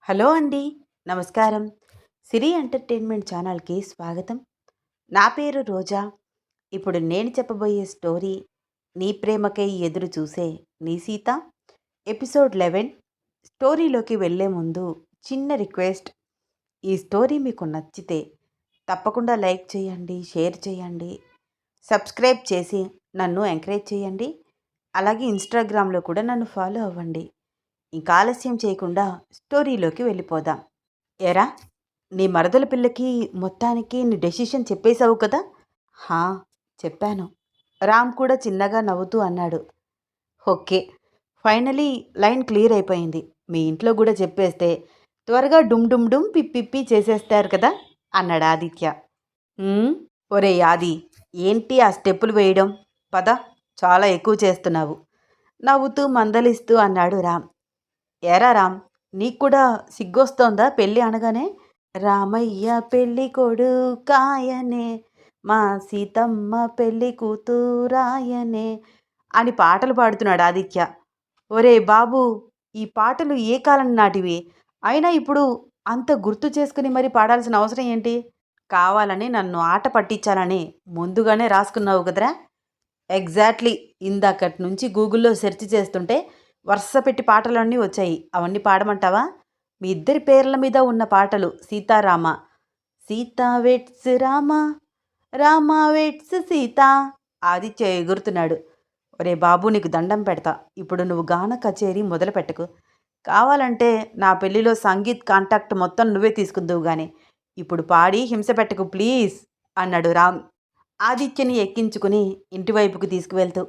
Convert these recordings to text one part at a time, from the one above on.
Hello అండి. నమస్కారం. సిరి entertainment ఛానల్‌కి స్వాగతం. నా పేరు రోజా. ఇప్పుడు నేను చెప్పబోయే స్టోరీ 'నీ ప్రేమకై ఎదురు చూసే నీ సీత' ఎపిసోడ్ 11. స్టోరీలోకి వెళ్ళే ముందు చిన్న రిక్వెస్ట్. ఈ స్టోరీ మీకు నచ్చితే తప్పకుండా లైక్ చేయండి, షేర్ చేయండి, సబ్స్క్రైబ్ చేసి నన్ను ఎంకరేజ్ చేయండి. అలాగే ఇన్‌స్టాగ్రామ్‌లో కూడా నన్ను ఫాలో అవ్వండి. ఇంకా ఆలస్యం చేయకుండా స్టోరీలోకి వెళ్ళిపోదాం. ఏరా, నీ మరదల పిల్లకి మొత్తానికి నీ డెసిషన్ చెప్పేశావు కదా? హా, చెప్పాను. రామ్ కూడా చిన్నగా నవ్వుతూ అన్నాడు. ఓకే, ఫైనలీ లైన్ క్లియర్ అయిపోయింది. మీ ఇంట్లో కూడా చెప్పేస్తే త్వరగా డుమ్ డుమ్ డుమ్ పిప్పిప్పి చేసేస్తారు కదా అన్నాడు ఆదిత్య. "ఉమ్, ఒరే ఆది, ఏంటి ఆ స్టెప్పులు వేయడం? పద, చాలా ఎక్కువ చేస్తున్నావు నవ్వుతూ మందలిస్తూ అన్నాడు రామ్. ఏరా రామ్, నీకు కూడా సిగ్గొస్తోందా పెళ్ళి అనగానే? రామయ్య పెళ్ళి కొడుకాయనే, మా సీతమ్మ పెళ్ళి కూతురాయనే అని పాటలు పాడుతున్నాడు ఆదిత్య. ఒరే బాబు, ఈ పాటలు ఏ కాలం నాటివి? అయినా ఇప్పుడు అంత గుర్తు చేసుకుని మరి పాడాల్సిన అవసరం ఏంటి? కావాలని నన్ను ఆట పట్టించాలని ముందుగానే రాసుకున్నావు కదరా? ఎగ్జాక్ట్లీ. ఇందాకటి నుంచి గూగుల్లో సెర్చ్ చేస్తుంటే వరుస పెట్టి పాటలన్నీ వచ్చాయి. అవన్నీ పాడమంటావా? మీ ఇద్దరి పేర్ల మీద ఉన్న పాటలు. Sitarama, Sita weds Rama, Rama weds Sita. ఆదిత్య ఎగురుతున్నాడు. ఒరే బాబు, నీకు దండం పెడతా. ఇప్పుడు నువ్వు గాన కచేరీ మొదలు పెట్టకు. కావాలంటే నా పెళ్లిలో సంగీత్ కాంటాక్ట్ మొత్తం నువ్వే తీసుకుందువు గాని ఇప్పుడు పాడి హింస పెట్టకు ప్లీజ్ అన్నాడు రామ్ ఆదిత్యని ఎక్కించుకుని ఇంటివైపుకు తీసుకువెళ్తూ.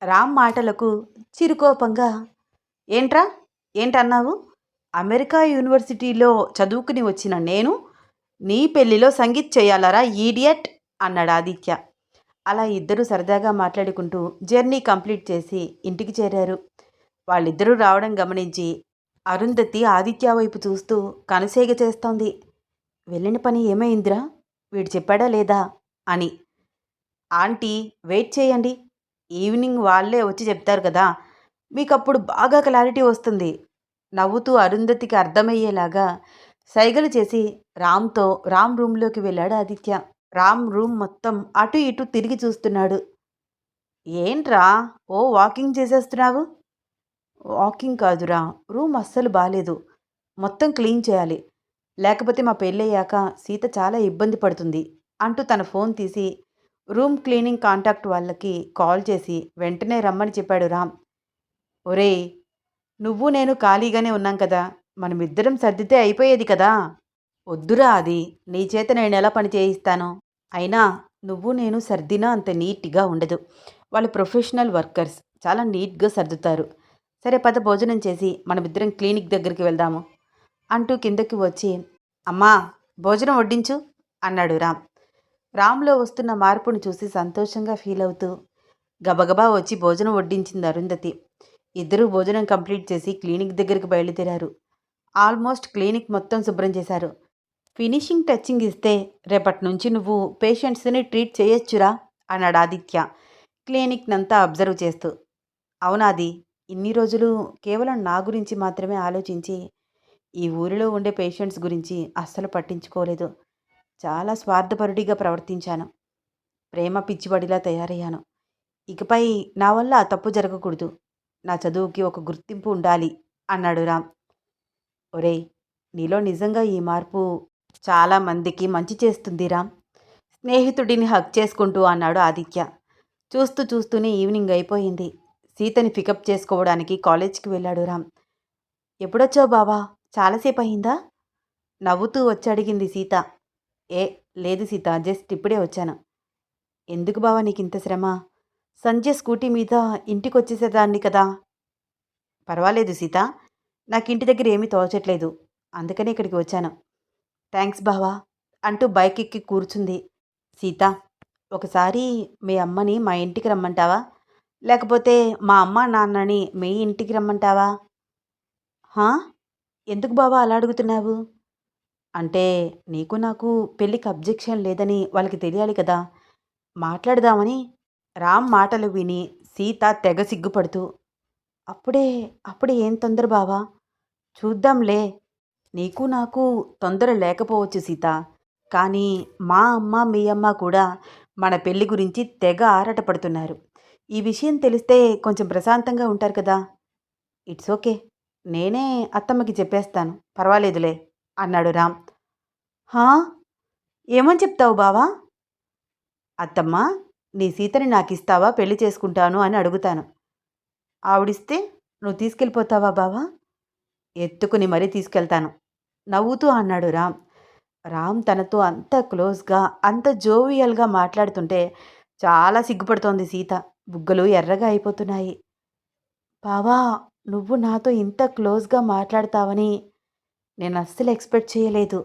రామ్ మాటలకు చిరుకోపంగా, ఏంట్రా, ఏంటన్నావు? అమెరికా యూనివర్సిటీలో చదువుకుని వచ్చిన నేను నీ పెళ్లిలో సంగీత్ చేయాలరా ఈడియట్ అన్నాడు ఆదిత్య. అలా ఇద్దరూ సరదాగా మాట్లాడుకుంటూ జర్నీ కంప్లీట్ చేసి ఇంటికి చేరారు. వాళ్ళిద్దరూ రావడం గమనించి అరుంధతి ఆదిత్య వైపు చూస్తూ కనుసేగ చేస్తోంది. వెళ్ళిన పని ఏమైందిరా, వీడు చెప్పాడా లేదా అని. ఆంటీ, వెయిట్ చేయండి, ఈవినింగ్ వాళ్ళే వచ్చి చెప్తారు కదా, మీకప్పుడు బాగా క్లారిటీ వస్తుంది నవ్వుతూ అరుంధతికి అర్థమయ్యేలాగా సైగలు చేసి రామ్ రూమ్లోకి వెళ్ళాడు ఆదిత్య. రామ్ రూమ్ మొత్తం అటు ఇటు తిరిగి చూస్తున్నాడు. ఏంట్రా, ఓ వాకింగ్ చేసేస్తున్నావు? వాకింగ్ కాదురా, రూమ్ అస్సలు బాలేదు. మొత్తం క్లీన్ చేయాలి, లేకపోతే మా పెళ్ళయ్యాక సీత చాలా ఇబ్బంది పడుతుంది అంటూ తన ఫోన్ తీసి రూమ్ క్లీనింగ్ కాంటాక్ట్ వాళ్ళకి కాల్ చేసి వెంటనే రమ్మని చెప్పాడు రామ్. ఒరేయ్, నువ్వు నేను ఖాళీగానే ఉన్నాం కదా, మనమిద్దరం సర్దితే అయిపోయేది కదా. వద్దురా అది, నీ చేత నేను ఎలా పని చేయిస్తాను? అయినా నువ్వు నేను సర్దినా అంత నీట్గా ఉండదు. వాళ్ళు ప్రొఫెషనల్ వర్కర్స్, చాలా నీట్గా సర్దుతారు. సరే పద, భోజనం చేసి మనమిద్దరం క్లినిక్ దగ్గరికి వెళ్దాము అంటూ కిందకి వచ్చి, అమ్మా, భోజనం వడ్డించు అన్నాడు రామ్. రామ్లో వస్తున్న మార్పును చూసి సంతోషంగా ఫీల్ అవుతూ గబగబా వచ్చి భోజనం వడ్డించింది అరుంధతి. ఇద్దరూ భోజనం కంప్లీట్ చేసి క్లినిక్ దగ్గరికి బయలుదేరారు. ఆల్మోస్ట్ క్లినిక్ మొత్తం శుభ్రం చేశారు. ఫినిషింగ్ టచింగ్ ఇస్తే రేపటి నుంచి నువ్వు పేషెంట్స్ని ట్రీట్ చేయొచ్చురా అన్నాడు ఆదిత్య క్లినిక్ నంతా అబ్జర్వ్ చేస్తూ. అవునాది, ఇన్ని రోజులు కేవలం నా గురించి మాత్రమే ఆలోచించి ఈ ఊరిలో ఉండే పేషెంట్స్ గురించి అస్సలు పట్టించుకోలేదు. చాలా స్వార్థపరుడిగా ప్రవర్తించాను. ప్రేమ పిచ్చిబడిలా తయారయ్యాను. ఇకపై నా వల్ల ఆ తప్పు జరగకూడదు. నా చదువుకి ఒక గుర్తింపు ఉండాలి అన్నాడు రామ్. ఒరేయ్, నీలో నిజంగా ఈ మార్పు చాలా మందికి మంచి చేస్తుంది రామ్, స్నేహితుడిని హక్ చేసుకుంటూ అన్నాడు ఆదిత్య. చూస్తూ చూస్తూనే ఈవినింగ్ అయిపోయింది. సీతని పికప్ చేసుకోవడానికి కాలేజ్కి వెళ్ళాడు రామ్. ఎప్పుడొచ్చావు బావా, చాలాసేపు అయిందా నవ్వుతూ వచ్చి సీత. ఏ, లేదు సీత, జస్ట్ ఇప్పుడే వచ్చాను. ఎందుకు బావా నీకింత శ్రమ? సంజయ్ స్కూటీ మీద ఇంటికొచ్చేసేదాన్ని కదా. పర్వాలేదు సీత, నాకు ఇంటి దగ్గర ఏమీ తోచట్లేదు, అందుకని ఇక్కడికి వచ్చాను. థ్యాంక్స్ బావా అంటూ బైక్ ఎక్కి కూర్చుంది సీత. ఒకసారి మీ అమ్మని మా ఇంటికి రమ్మంటావా, లేకపోతే మా అమ్మ నాన్నని మీ ఇంటికి రమ్మంటావా? హా, ఎందుకు బావా అలా అడుగుతున్నావు? అంటే నీకు నాకు పెళ్ళికి అబ్జెక్షన్ లేదని వాళ్ళకి తెలియాలి కదా, మాట్లాడదామని. రామ్ మాటలు విని సీత తెగ సిగ్గుపడుతూ, అప్పుడే అప్పుడే ఏం తొందర బావా, చూద్దాంలే నీకు నాకు తొందర లేకపోవచ్చు సీత. కానీ మా అమ్మ, మీ అమ్మ కూడా మన పెళ్లి గురించి తెగ ఆరాటపడుతున్నారు. ఈ విషయం తెలిస్తే కొంచెం ప్రశాంతంగా ఉంటారు కదా! It's okay. నేనే అత్తమ్మకి చెప్పేస్తాను. పర్వాలేదులే అన్నాడు రామ్. హా! ఏమని చెప్తావు బావా? అత్తమ్మ, నీ సీతని నాకిస్తావా? పెళ్లి చేసుకుంటాను అని అడుగుతాను. ఆవిడిస్తే నువ్వు తీసుకెళ్ళిపోతావా బావా? ఎత్తుకుని మరీ తీసుకెళ్తాను నవ్వుతూ అన్నాడు రామ్. రామ్ తనతో అంత క్లోజ్గా అంత జోవియల్గా మాట్లాడుతుంటే చాలా సిగ్గుపడుతోంది సీత. బుగ్గలు ఎర్రగా అయిపోతున్నాయి. బావా, నువ్వు నాతో ఇంత క్లోజ్గా మాట్లాడతావని నేను అస్సలు ఎక్స్పెక్ట్ చేయలేదు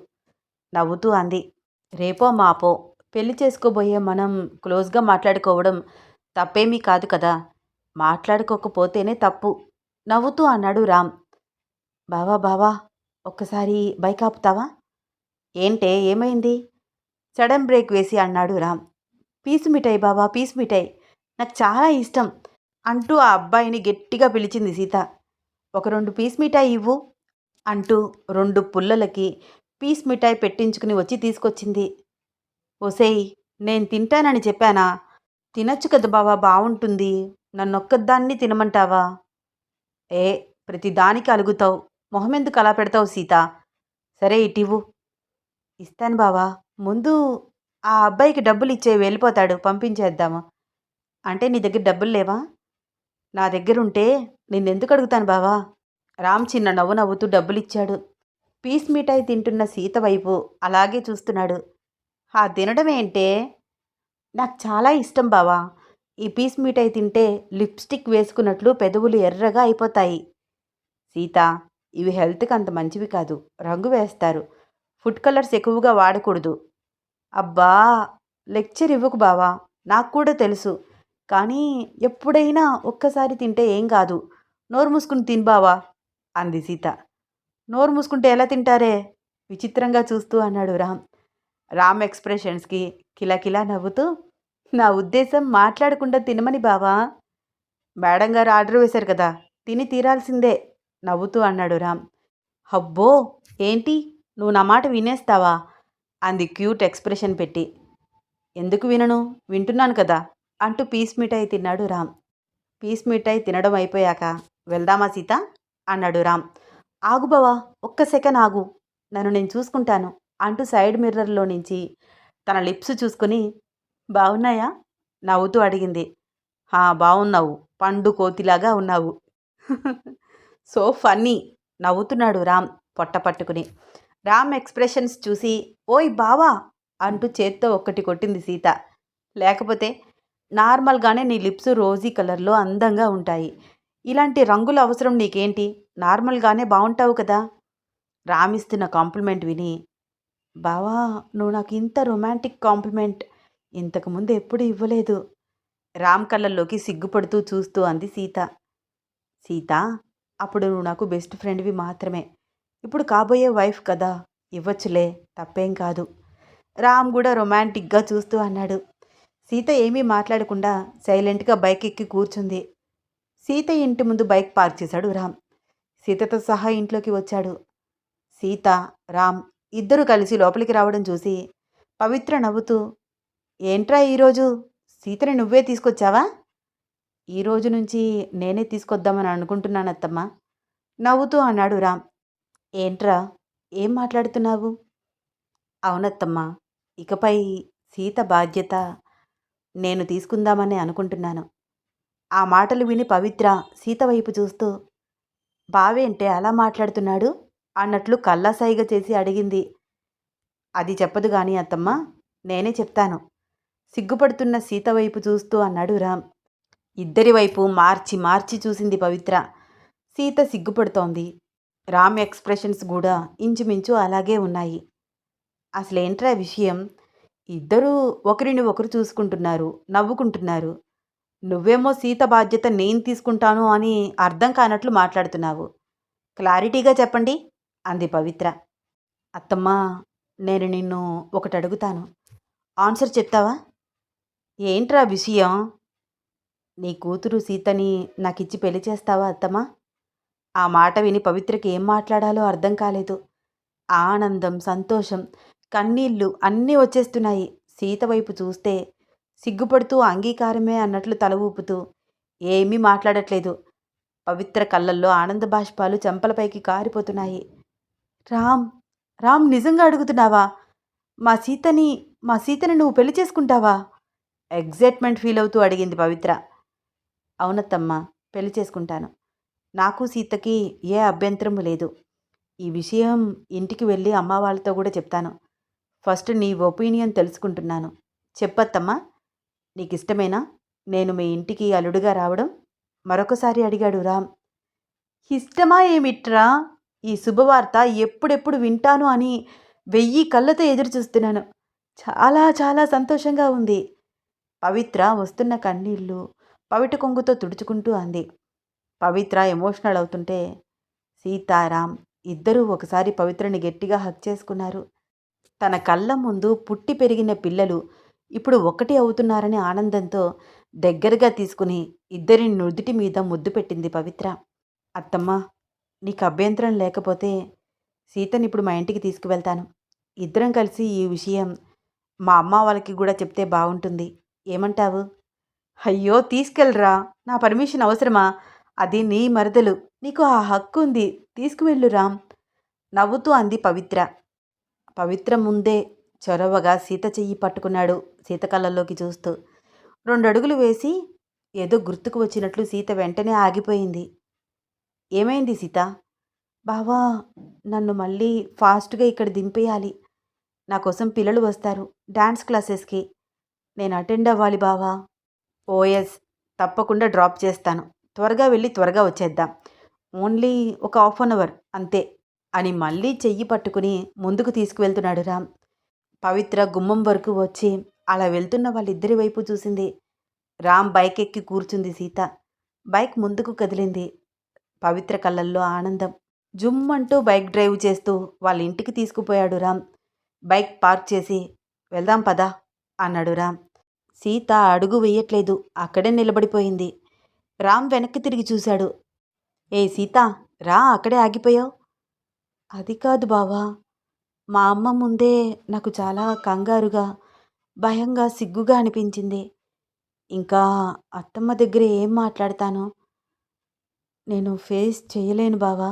నవ్వుతూ అంది. రేపో మాపో పెళ్లి చేసుకోబోయే మనం క్లోజ్గా మాట్లాడుకోవడం తప్పేమీ కాదు కదా. మాట్లాడుకోకపోతేనే తప్పు నవ్వుతూ అన్నాడు రామ్. బావా బావా, ఒక్కసారి బైక్ ఆపుతావా? ఏంటే ఏమైంది? సడన్ బ్రేక్ వేసి అన్నాడు రామ్. పీసు మిఠాయి బావా, పీసు మిఠాయి నాకు చాలా ఇష్టం అంటూ ఆ అబ్బాయిని గట్టిగా పిలిచింది సీత. ఒక 2 పీస్ మిఠాయి ఇవ్వు అంటూ 2 పుల్లలకి పీస్ మిఠాయి పెట్టించుకుని వచ్చి తీసుకొచ్చింది. ఒసేయ్, నేను తింటానని చెప్పానా? తినొచ్చు కదా బావా, బావుంటుంది. నన్నొక్కదాన్ని తినమంటావా? ఏ, ప్రతిదానికి అలుగుతావు. మొహమెందుకు అలా పెడతావు సీత? సరే ఇటివ్వు. ఇస్తాను బావా. ముందు ఆ అబ్బాయికి డబ్బులు ఇచ్చేయి, వెళ్ళిపోతాడు. పంపించేద్దాము. అంటే నీ దగ్గర డబ్బులు లేవా? నా దగ్గరుంటే నిన్నెందుకు అడుగుతాను బావా? రామ్ చిన్న నవ్వు నవ్వుతూ డబ్బులిచ్చాడు. పీస్ మిఠాయి తింటున్న సీత వైపు అలాగే చూస్తున్నాడు. ఆ తినడం ఏంటే? నాకు చాలా ఇష్టం బావా. ఈ పీస్ మిఠాయి తింటే లిప్స్టిక్ వేసుకున్నట్లు పెదవులు ఎర్రగా అయిపోతాయి. సీత, ఇవి హెల్త్కి అంత మంచివి కాదు. రంగు వేస్తారు. ఫుడ్ కలర్స్ ఎక్కువగా వాడకూడదు. అబ్బా, లెక్చర్ ఇవ్వకు బావా. నాకు కూడా తెలుసు. కానీ ఎప్పుడైనా ఒక్కసారి తింటే ఏం కాదు. నోరు మూసుకుని తిను బావా అంది సీత. నోరు మూసుకుంటే ఎలా తింటారే? విచిత్రంగా చూస్తూ అన్నాడు రామ్. రామ్ ఎక్స్ప్రెషన్స్కి కిలకిలా నవ్వుతూ, నా ఉద్దేశం మాట్లాడకుండా తినమని బావా. మేడం గారు ఆర్డర్ వేశారు కదా, తిని తీరాల్సిందే నవ్వుతూ అన్నాడు రామ్. అబ్బో, ఏంటి నువ్వు నా మాట వినేస్తావా అంది క్యూట్ ఎక్స్ప్రెషన్ పెట్టి. ఎందుకు వినను, వింటున్నాను కదా అంటూ పీస్ మిఠాయి తిన్నాడు రామ్. పీస్ మిఠాయి తినడం అయిపోయాక వెళ్దామా సీత అన్నాడు రామ్. ఆగు బావా, ఒక్క సెకండ్ ఆగు, నన్ను నేను చూసుకుంటాను అంటూ సైడ్ మిర్రర్లో నుంచి తన లిప్స్ చూసుకుని బాగున్నాయా నవ్వుతూ అడిగింది. బాగున్నావు, పండు కోతిలాగా ఉన్నావు. సో ఫన్నీ నవ్వుతున్నాడు రామ్ పొట్ట పట్టుకుని. రామ్ ఎక్స్ప్రెషన్స్ చూసి ఓయ్ బావా అంటూ చేత్తో ఒక్కటి కొట్టింది సీత. లేకపోతే నార్మల్గానే నీ లిప్స్ రోజీ కలర్లో అందంగా ఉంటాయి. ఇలాంటి రంగుల అవసరం నీకేంటి? నార్మల్గానే బాగుంటావు కదా. రామిస్తున్న కాంప్లిమెంట్ విని, బావా, నువ్వు నాకు ఇంత రొమాంటిక్ కాంప్లిమెంట్ ఇంతకుముందు ఎప్పుడు ఇవ్వలేదు రామ్ కళ్ళల్లోకి సిగ్గుపడుతూ చూస్తూ అంది సీత. సీత, అప్పుడు నువ్వు నాకు బెస్ట్ ఫ్రెండ్వి మాత్రమే. ఇప్పుడు కాబోయే వైఫ్ కదా, ఇవ్వచ్చులే, తప్పేం కాదు రామ్ కూడా రొమాంటిక్గా చూస్తూ అన్నాడు. సీత ఏమీ మాట్లాడకుండా సైలెంట్గా బైక్ ఎక్కి కూర్చుంది. సీత ఇంటి ముందు బైక్ పార్క్ చేశాడు రామ్. సీతతో సహా ఇంట్లోకి వచ్చాడు. సీత, రామ్ ఇద్దరూ కలిసి లోపలికి రావడం చూసి పవిత్ర నవ్వుతూ, ఏంట్రా ఈరోజు సీతని నువ్వే తీసుకొచ్చావా? ఈరోజు నుంచి నేనే తీసుకొద్దామని అనుకుంటున్నానత్తమ్మా నవ్వుతూ అన్నాడు రామ్. ఏంట్రా, ఏం మాట్లాడుతున్నావు? అవునత్తమ్మా, ఇకపై సీత బాధ్యత నేను తీసుకుందామని అనుకుంటున్నాను. ఆ మాటలు విని పవిత్ర సీత వైపు చూస్తూ, బావేంటే అలా మాట్లాడుతున్నాడు అన్నట్లు కళ్ళసైగ చేసి అడిగింది. అది చెప్పదు గాని అత్తమ్మ, నేనే చెప్తాను సిగ్గుపడుతున్న సీత వైపు చూస్తూ అన్నాడు రామ్. ఇద్దరి వైపు మార్చి మార్చి చూసింది పవిత్ర. సీత సిగ్గుపడుతోంది. రామ్ ఎక్స్ప్రెషన్స్ కూడా ఇంచుమించు అలాగే ఉన్నాయి. అసలేంట్రా విషయం? ఇద్దరూ ఒకరిని ఒకరు చూసుకుంటున్నారు, నవ్వుకుంటున్నారు. నువ్వేమో సీత బాధ్యత నేను తీసుకుంటాను అని అర్థం కానట్లు మాట్లాడుతున్నావు. క్లారిటీగా చెప్పండి అంది పవిత్ర. అత్తమ్మా, నేను నిన్ను ఒకటి అడుగుతాను, ఆన్సర్ చెప్తావా? ఏంట్రా విషయం? నీ కూతురు సీతని నాకిచ్చి పెళ్లి చేస్తావా అత్తమ్మా? ఆ మాట విని పవిత్రకి ఏం మాట్లాడాలో అర్థం కాలేదు. ఆనందం, సంతోషం, కన్నీళ్ళు అన్నీ వచ్చేస్తున్నాయి. సీత వైపు చూస్తే సిగ్గుపడుతూ అంగీకారమే అన్నట్లు తల ఊపుతూ ఏమీ మాట్లాడట్లేదు. పవిత్ర కళ్ళల్లో ఆనంద బాష్పాలు చెంపలపైకి కారిపోతున్నాయి. రామ్, రామ్ నిజంగా అడుగుతున్నావా? మా సీతని మా సీతని నువ్వు పెళ్లి చేసుకుంటావా? ఎగ్జైట్మెంట్ ఫీల్ అవుతూ అడిగింది పవిత్ర. అవునత్తమ్మా, పెళ్లి చేసుకుంటాను. నాకు సీతకి ఏ అభ్యంతరము లేదు. ఈ విషయం ఇంటికి వెళ్ళి అమ్మ వాళ్ళతో కూడా చెప్తాను. ఫస్ట్ నీ ఒపీనియన్ తెలుసుకుంటున్నాను. చెప్పత్తమ్మా, నీకిష్టమేనా నేను మీ ఇంటికి అల్లుడుగా రావడం? మరొకసారి అడిగాడు రామ్. ఇష్టమా ఏమిట్రా? ఈ శుభవార్త ఎప్పుడెప్పుడు వింటాను అని 1000 కళ్ళతో ఎదురు చూస్తున్నాను. చాలా చాలా సంతోషంగా ఉంది. పవిత్ర వస్తున్న కన్నీళ్లు పవిట కొంగుతో తుడుచుకుంటూ అంది. పవిత్ర ఎమోషనల్ అవుతుంటే సీతారాం ఇద్దరూ ఒకసారి పవిత్రని గట్టిగా హగ్ చేసుకున్నారు. తన కళ్ళ ముందు పుట్టి పెరిగిన పిల్లలు ఇప్పుడు ఒకటి అవుతున్నారని ఆనందంతో దగ్గరగా తీసుకుని ఇద్దరి నుదుటి మీద ముద్దు పెట్టింది పవిత్ర. అత్తమ్మా, నీకు అభ్యంతరం లేకపోతే సీతని ఇప్పుడు మా ఇంటికి తీసుకువెళ్తాను. ఇద్దరం కలిసి ఈ విషయం మా అమ్మ వాళ్ళకి కూడా చెప్తే బాగుంటుంది. ఏమంటావు? అయ్యో తీసుకెళ్ళరా, నా పర్మిషన్ అవసరమా? అది నీ మరదలు, నీకు ఆ హక్కు ఉంది, తీసుకువెళ్ళు రామ్ నవ్వుతూ అంది పవిత్ర. పవిత్ర ముందే చొరవగా సీత చెయ్యి పట్టుకున్నాడు సీత కళ్ళల్లోకి చూస్తూ. 2 అడుగులు వేసి ఏదో గుర్తుకు వచ్చినట్లు సీత వెంటనే ఆగిపోయింది. ఏమైంది సీత? బావా, నన్ను మళ్ళీ ఫాస్ట్గా ఇక్కడ దింపేయాలి. నా కోసం పిల్లలు వస్తారు డాన్స్ క్లాసెస్కి. నేను అటెండ్ అవ్వాలి బావా. ఓఎస్, తప్పకుండా డ్రాప్ చేస్తాను. త్వరగా వెళ్ళి త్వరగా వచ్చేద్దాం. ఓన్లీ ఒక హాఫ్ అన్ అవర్ అంతే అని మళ్ళీ చెయ్యి పట్టుకుని ముందుకు తీసుకువెళ్తున్నాడు రామ్. పవిత్ర గుమ్మం వరకు వచ్చి అలా వెళ్తున్న వాళ్ళిద్దరి వైపు చూసింది. రామ్ బైక్ ఎక్కి కూర్చుంది సీత. బైక్ ముందుకు కదిలింది. పవిత్ర కళ్ళల్లో ఆనందం. జుమ్మంటూ బైక్ డ్రైవ్ చేస్తూ వాళ్ళ ఇంటికి తీసుకుపోయాడు రామ్. బైక్ పార్క్ చేసి వెళ్దాం పదా అన్నాడు రామ్. సీత అడుగు వేయట్లేదు, అక్కడే నిలబడిపోయింది. రామ్ వెనక్కి తిరిగి చూశాడు. ఏ సీత, రా, అక్కడే ఆగిపోయావు. అది కాదు బావా, మా అమ్మ ముందే నాకు చాలా కంగారుగా, భయంగా, సిగ్గుగా అనిపించింది. ఇంకా అత్తమ్మ దగ్గర ఏం మాట్లాడతాను? నేను ఫేస్ చేయలేను బావా.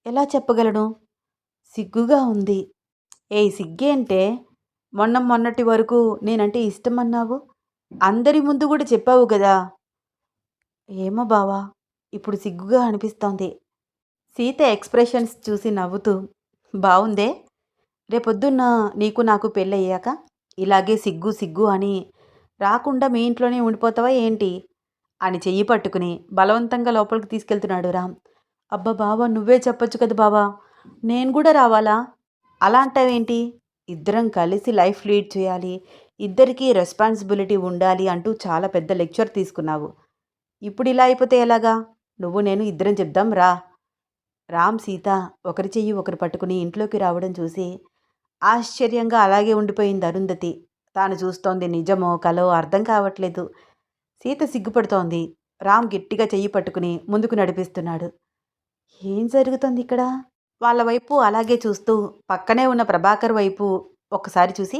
ఎలా చెప్పగలను? సిగ్గుగా ఉంది. సిగ్గేంటే? మొన్నటి వరకు నేనంటే ఇష్టమన్నావు. అందరి ముందు కూడా చెప్పావు కదా. ఏమో బావా, ఇప్పుడు సిగ్గుగా అనిపిస్తోంది. సీత ఎక్స్ప్రెషన్స్ చూసి నవ్వుతూ, బావుందే, రేపొద్దున్న నీకు నాకు పెళ్ళయ్యాక ఇలాగే సిగ్గు సిగ్గు అని రాకుండా మీ ఇంట్లోనే ఉండిపోతావా ఏంటి అని చెయ్యి పట్టుకుని బలవంతంగా లోపలికి తీసుకెళ్తున్నాడు రామ్. అబ్బా బావా, నువ్వే చెప్పొచ్చు కదా బావా, నేను కూడా రావాలా? అలా అంటావేంటి? ఇద్దరం కలిసి లైఫ్ లీడ్ చేయాలి, ఇద్దరికీ రెస్పాన్సిబిలిటీ ఉండాలి అంటూ చాలా పెద్ద లెక్చర్ తీసుకున్నావు. ఇప్పుడు ఇలా అయిపోతే ఎలాగా? నువ్వు నేను ఇద్దరం చెప్దాం రా. రామ్ సీత ఒకరి చెయ్యి ఒకరు పట్టుకుని ఇంట్లోకి రావడం చూసి ఆశ్చర్యంగా అలాగే ఉండిపోయింది అరుంధతి. తాను చూస్తోంది నిజమో కలో అర్థం కావట్లేదు. సీత సిగ్గుపడుతోంది. రామ్ గట్టిగా చెయ్యి పట్టుకుని ముందుకు నడిపిస్తున్నాడు. ఏం జరుగుతోంది ఇక్కడ? వాళ్ళ వైపు అలాగే చూస్తూ పక్కనే ఉన్న ప్రభాకర్ వైపు ఒక్కసారి చూసి,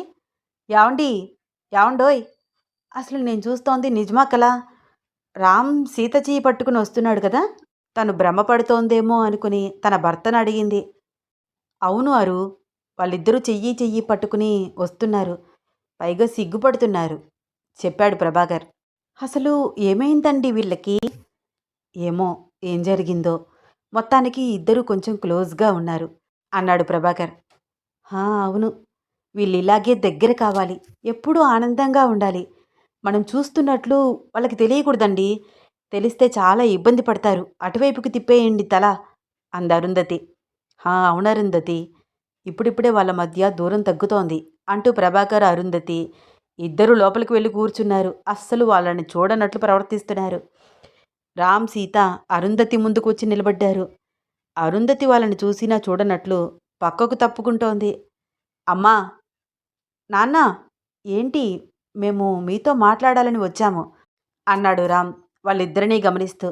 యావండి, యావండోయ్, అసలు నేను చూస్తోంది నిజమా కలా? రామ్ సీత చెయ్యి పట్టుకుని వస్తున్నాడు కదా. తను భ్రమపడుతోందేమో అనుకుని తన భర్తను అడిగింది. అవును అరు, వాళ్ళిద్దరూ చెయ్యి చెయ్యి పట్టుకుని వస్తున్నారు, పైగా సిగ్గుపడుతున్నారు చెప్పాడు ప్రభాకర్. అసలు ఏమైందండి వీళ్ళకి? ఏమో, ఏం జరిగిందో, మొత్తానికి ఇద్దరూ కొంచెం క్లోజ్గా ఉన్నారు అన్నాడు ప్రభాకర్. అవును, వీళ్ళు ఇలాగే దగ్గర కావాలి, ఎప్పుడూ ఆనందంగా ఉండాలి. మనం చూస్తున్నట్లు వాళ్ళకి తెలియకూడదండి. తెలిస్తే చాలా ఇబ్బంది పడతారు. అటువైపుకి తిప్పేయండి తల అంది అరుంధతి. అవును అరుంధతి, ఇప్పుడిప్పుడే వాళ్ళ మధ్య దూరం తగ్గుతోంది అంటూ ప్రభాకర్, అరుంధతి ఇద్దరూ లోపలికి వెళ్ళి కూర్చున్నారు. అస్సలు వాళ్ళని చూడనట్లు ప్రవర్తిస్తున్నారు. రామ్ సీత అరుంధతి ముందుకు వచ్చి నిలబడ్డారు. అరుంధతి వాళ్ళని చూసినా చూడనట్లు పక్కకు తప్పుకుంటోంది. అమ్మా, నాన్న, ఏంటి, మేము మీతో మాట్లాడాలని వచ్చాము అన్నాడు రామ్ వాళ్ళిద్దరినీ గమనిస్తూ.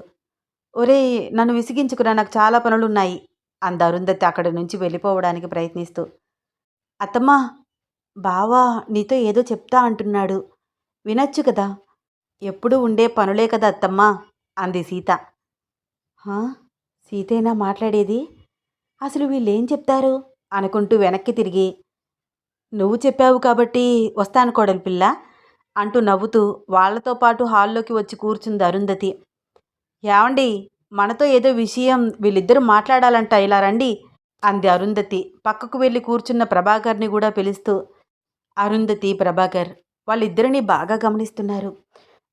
ఒరే, నన్ను విసిగించుకురా, నాకు చాలా పనులున్నాయి అంద అరుంధతి అక్కడి నుంచి వెళ్ళిపోవడానికి ప్రయత్నిస్తూ. అత్తమ్మా, బావా నీతో ఏదో చెప్తా అంటున్నాడు, వినొచ్చు కదా. ఎప్పుడూ ఉండే పనులే కదా అత్తమ్మా అంది సీత. హా, సీతేనా మాట్లాడేది? అసలు వీళ్ళేం చెప్తారు అనుకుంటూ వెనక్కి తిరిగి, నువ్వు చెప్పావు కాబట్టి వస్తాను కోడలి పిల్ల అంటూ నవ్వుతూ వాళ్లతో పాటు హాల్లోకి వచ్చి కూర్చుంది అరుంధతి. ఏవండి, మనతో ఏదో విషయం వీళ్ళిద్దరూ మాట్లాడాలంట, ఇలా రండి అంది అరుంధతి పక్కకు వెళ్ళి కూర్చున్న ప్రభాకర్ని కూడా పిలుస్తూ. అరుంధతి, ప్రభాకర్ వాళ్ళిద్దరినీ బాగా గమనిస్తున్నారు.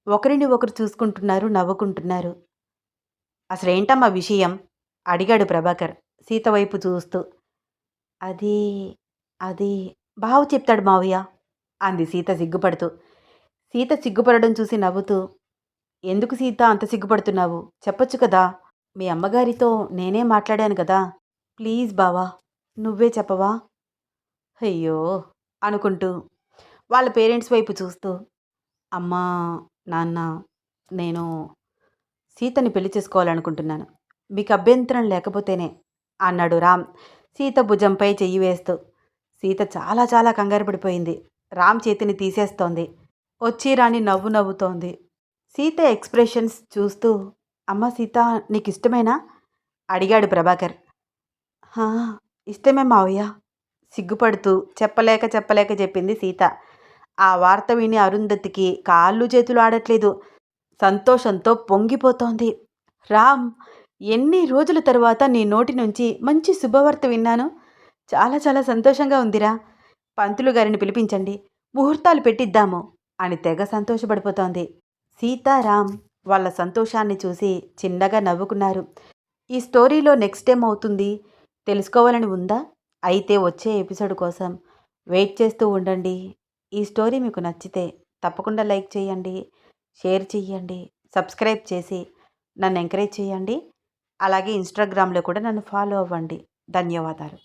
ఒకరిని ఒకరు చూసుకుంటున్నారు, నవ్వుకుంటున్నారు. అసలేంటమ్మా విషయం అడిగాడు ప్రభాకర్ సీత వైపు చూస్తూ. అది అది బావ చెప్తాడు మావయ్య అంది సీత సిగ్గుపడుతూ. సీత సిగ్గుపడడం చూసి నవ్వుతూ, ఎందుకు సీత అంత సిగ్గుపడుతున్నావు? చెప్పొచ్చు కదా. మీ అమ్మగారితో నేనే మాట్లాడాను కదా. ప్లీజ్ బావా, నువ్వే చెప్పవా? అయ్యో అనుకుంటూ వాళ్ళ పేరెంట్స్ వైపు చూస్తూ, అమ్మా, నాన్న, నేను సీతని పెళ్లి చేసుకోవాలనుకుంటున్నాను. మీకు అభ్యంతరం లేకపోతేనే అన్నాడు రామ్ సీత భుజంపై చెయ్యి వేస్తూ. సీత చాలా చాలా కంగారు పడిపోయింది. రామ్ చేతిని తీసేస్తోంది. వచ్చి రాని నవ్వు నవ్వుతోంది. సీత ఎక్స్ప్రెషన్స్ చూస్తూ, అమ్మ సీత, నీకు ఇష్టమేనా అడిగాడు ప్రభాకర్. హా, ఇష్టమే మావయ్య సిగ్గుపడుతూ చెప్పలేక చెప్పింది సీత. ఆ వార్త విని అరుంధతికి కాళ్ళు చేతులు ఆడట్లేదు. సంతోషంతో పొంగిపోతోంది. రామ్, ఎన్ని రోజుల తరువాత నీ నోటి నుంచి మంచి శుభవార్త విన్నాను. చాలా చాలా సంతోషంగా ఉందిరా. పంతులు గారిని పిలిపించండి, ముహూర్తాలు పెట్టిద్దాము అని తెగ సంతోషపడిపోతోంది. సీతారాం వాళ్ళ సంతోషాన్ని చూసి చిన్నగా నవ్వుకున్నారు. ఈ స్టోరీలో నెక్స్ట్ ఏమవుతుంది తెలుసుకోవాలని ఉందా? అయితే వచ్చే ఎపిసోడ్ కోసం వెయిట్ చేస్తూ ఉండండి. ఈ స్టోరీ మీకు నచ్చితే తప్పకుండా లైక్ చేయండి, షేర్ చేయండి, సబ్స్క్రైబ్ చేసి నన్ను ఎంకరేజ్ చేయండి. అలాగే ఇన్స్టాగ్రామ్లో కూడా నన్ను ఫాలో అవ్వండి. ధన్యవాదాలు.